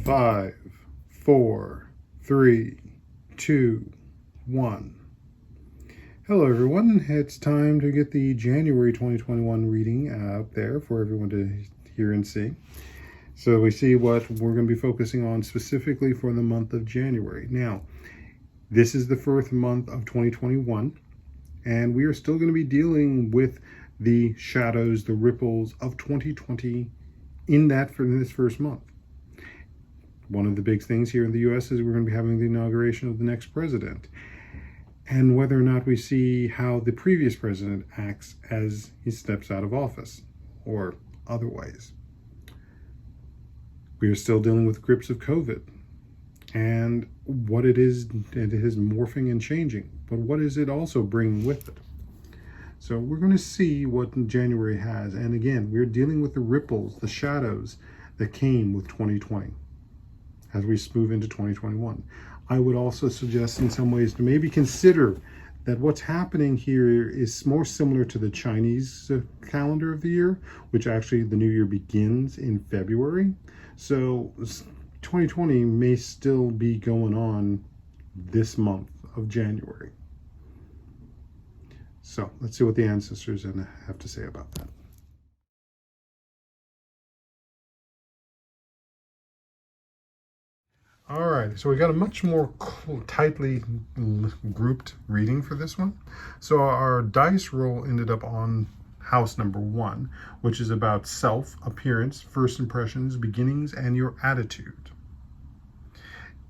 5, 4, 3, 2, 1. Hello everyone, it's time to get the January 2021 reading out there for everyone to hear and see. So we see what we're going to be focusing on specifically for the month of January. Now, this is the first month of 2021, and we are still going to be dealing with the shadows, the ripples of 2020 in this first month. One of the big things here in the U.S. is we're going to be having the inauguration of the next president, and whether or not we see how the previous president acts as he steps out of office or otherwise. We are still dealing with grips of COVID and what it is morphing and changing, but what is it also bringing with it? So we're going to see what January has, and again, we're dealing with the ripples, the shadows that came with 2020 as we move into 2021. I would also suggest in some ways to maybe consider that what's happening here is more similar to the Chinese calendar of the year, which actually the new year begins in February. So 2020 may still be going on this month of January. So let's see what the ancestors have to say about that. All right, so we got a much more tightly grouped reading for this one. So our dice roll ended up on house number 1, which is about self, appearance, first impressions, beginnings, and your attitude.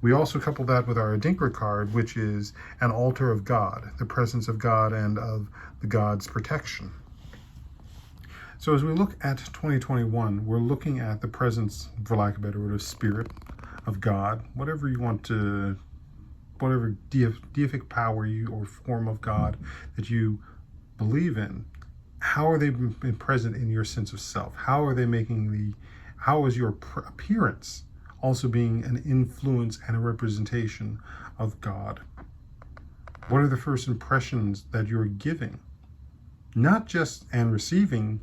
We also couple that with our Adinkra card, which is an altar of God, the presence of God and of the God's protection. So as we look at 2021, we're looking at the presence, for lack of a better word, of spirit, of God, whatever you want to, whatever deific power you or form of God that you believe in. How are they been present in your sense of self? How are they how is your appearance also being an influence and a representation of God? What are the first impressions that you're giving? Not just and receiving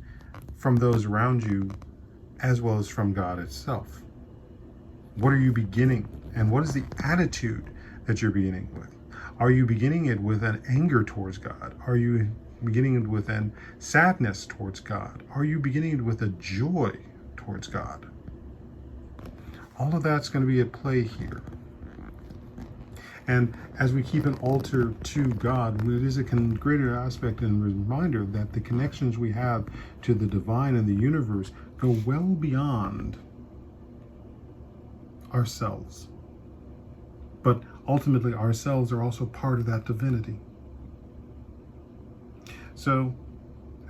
from those around you, as well as from God itself. What are you beginning? And what is the attitude that you're beginning with? Are you beginning it with an anger towards God? Are you beginning it with an sadness towards God? Are you beginning it with a joy towards God? All of that's going to be at play here. And as we keep an altar to God, it is a greater aspect and reminder that the connections we have to the divine and the universe go well beyond ourselves. But ultimately, ourselves are also part of that divinity. So,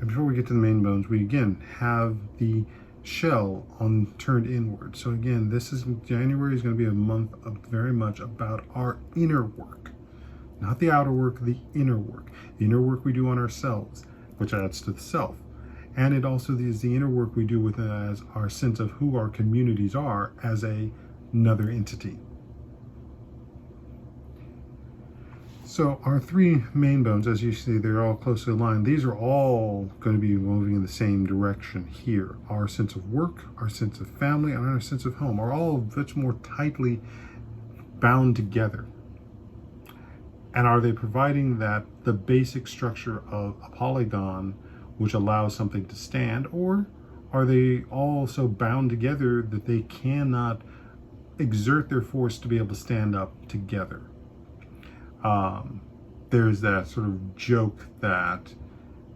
before we get to the main bones, we again have the shell turned inward. So again, January is going to be a month of very much about our inner work. Not the outer work, the inner work. The inner work we do on ourselves, which adds to the self. And it also is the inner work we do with as our sense of who our communities are as another entity. So our 3 main bones, as you see, they're all closely aligned. These are all going to be moving in the same direction here. Our sense of work, our sense of family, and our sense of home are all much more tightly bound together. And are they providing the basic structure of a polygon which allows something to stand, or are they all so bound together that they cannot exert their force to be able to stand up together? There's that sort of joke that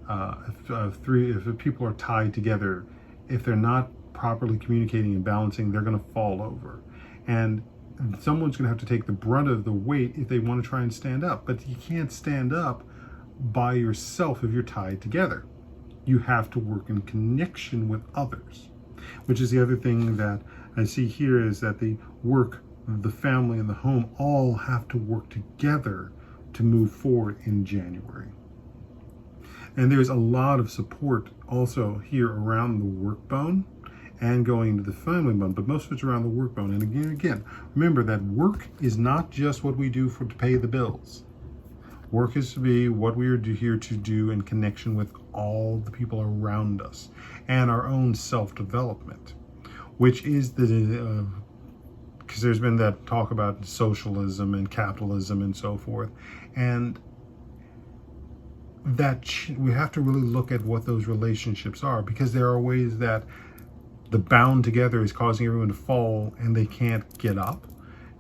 if people are tied together, if they're not properly communicating and balancing, they're going to fall over. And someone's going to have to take the brunt of the weight if they want to try and stand up. But you can't stand up by yourself if you're tied together. You have to work in connection with others, which is the other thing that I see here is that the work, the family, and the home all have to work together to move forward in January. And there's a lot of support also here around the work bone and going to the family bone, but most of it's around the work bone. And again, remember that work is not just what we do to pay the bills. Work is to be what we are here to do in connection with all the people around us and our own self-development, which is the because there's been that talk about socialism and capitalism and so forth, and that we have to really look at what those relationships are, because there are ways that the bound together is causing everyone to fall and they can't get up,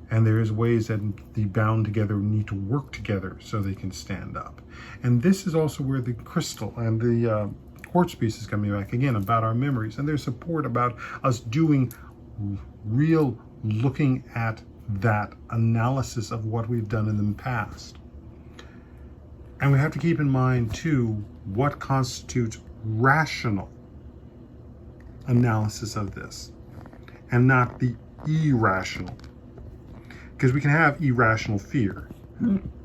and there's ways that the bound together need to work together so they can stand up. And this is also where the crystal and the quartz piece is coming back again, about our memories and their support, about us doing real looking at that analysis of what we've done in the past. And we have to keep in mind too what constitutes rational analysis of this and not the irrational, because we can have irrational fear,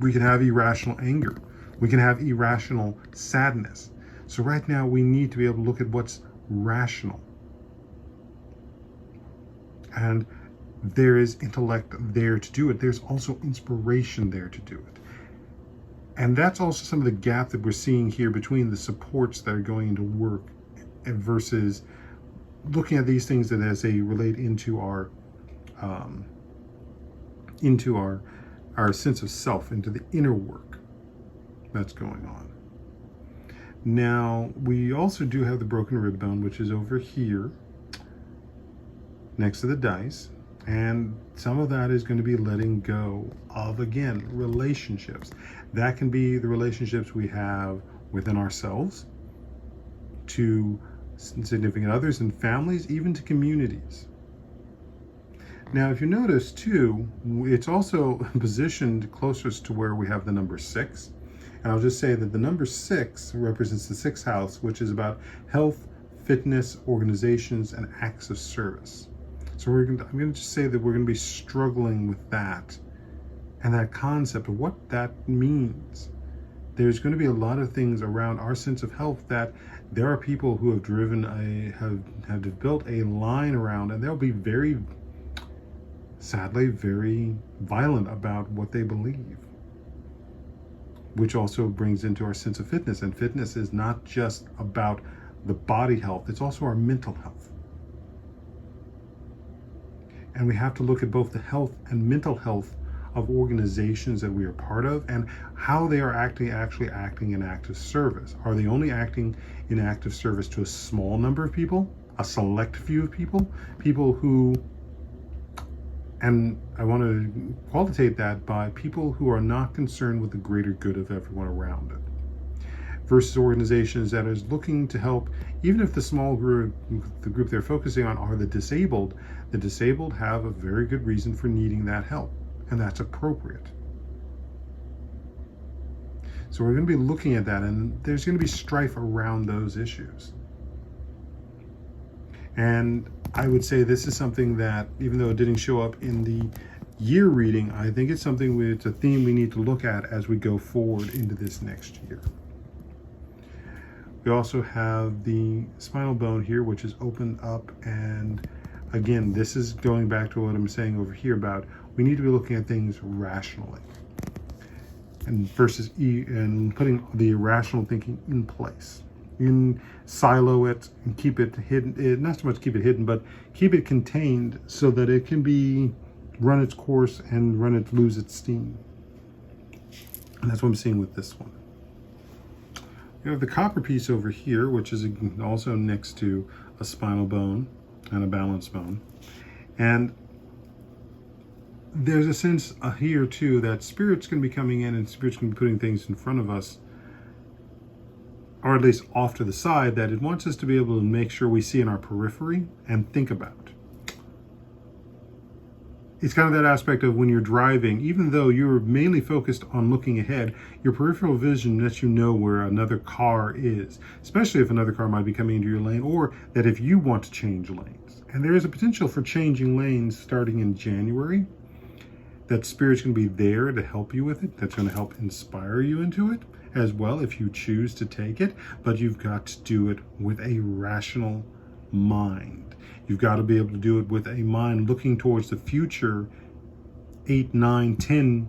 we can have irrational anger, we can have irrational sadness. So right now we need to be able to look at what's rational, and there is intellect there to do it. There's also inspiration there to do it. And that's also some of the gap that we're seeing here between the supports that are going into work versus looking at these things that as they relate into our sense of self, into the inner work that's going on. Now, we also do have the broken rib bone, which is over here next to the dice. And some of that is going to be letting go of, again, relationships. That can be the relationships we have within ourselves, to significant others and families, even to communities. Now, if you notice too, it's also positioned closest to where we have the number 6. And I'll just say that the number 6 represents the 6th house, which is about health, fitness, organizations, and acts of service. So I'm going to just say that we're going to be struggling with that and that concept of what that means. There's going to be a lot of things around our sense of health that there are people who have built a line around, and they'll be very, sadly, very violent about what they believe, which also brings into our sense of fitness. And fitness is not just about the body health, it's also our mental health. And we have to look at both the health and mental health of organizations that we are part of, and how they are actually acting in active service. Are they only acting in active service to a small number of people, a select few of people, people who, and I want to qualitate that by people who are not concerned with the greater good of everyone around it, versus organizations that is looking to help, even if the small group, the group they're focusing on are the disabled have a very good reason for needing that help, and that's appropriate. So we're going to be looking at that, and there's going to be strife around those issues. And I would say this is something that, even though it didn't show up in the year reading, I think it's something it's a theme we need to look at as we go forward into this next year. We also have the spinal bone here, which is opened up, and again, this is going back to what I'm saying over here about we need to be looking at things rationally, and versus and putting the irrational thinking in place, silo it and keep it hidden. Not so much keep it hidden, but keep it contained so that it can be run its course and lose its steam. And that's what I'm seeing with this one. We have the copper piece over here, which is also next to a spinal bone and a balance bone. And there's a sense here too that spirit's going to be coming in, and spirit's going to be putting things in front of us, or at least off to the side, that it wants us to be able to make sure we see in our periphery and think about. It's kind of that aspect of when you're driving, even though you're mainly focused on looking ahead, your peripheral vision lets you know where another car is, especially if another car might be coming into your lane, or that if you want to change lanes. And there is a potential for changing lanes starting in January. That spirit's going to be there to help you with it. That's going to help inspire you into it as well if you choose to take it. But you've got to do it with a rational mind. You've got to be able to do it with a mind looking towards the future 8, 9, 10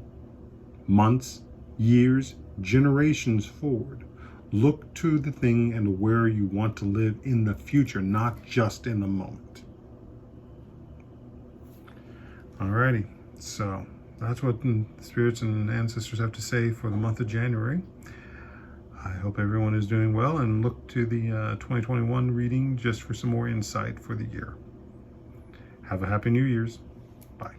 months, years, generations forward. Look to the thing and where you want to live in the future, not just in the moment. Alrighty, so that's what the spirits and ancestors have to say for the month of January. I hope everyone is doing well, and look to the 2021 reading just for some more insight for the year. Have a happy New Year's. Bye.